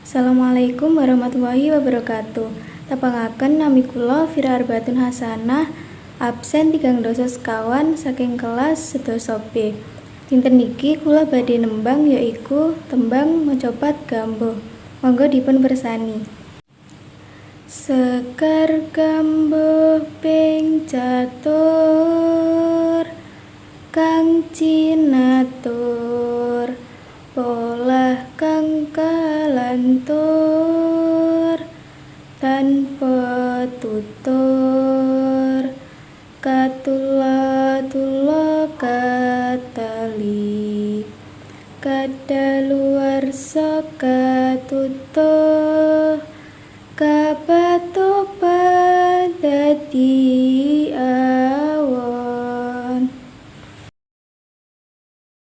Assalamualaikum warahmatullahi wabarakatuh. Tepangaken nami kula Vira Arbaatun Khasanah, absen 3 doso sekawan saking kelas 11 B. Dinten niki kula badhe nembang yaiku Tembang Macapat Gambuh. Monggo dipun bersani. Sekar gambuh ping catur kang cinatur polah kang kalantur tanpa tutur katula-tula katali kadaluwarsa katut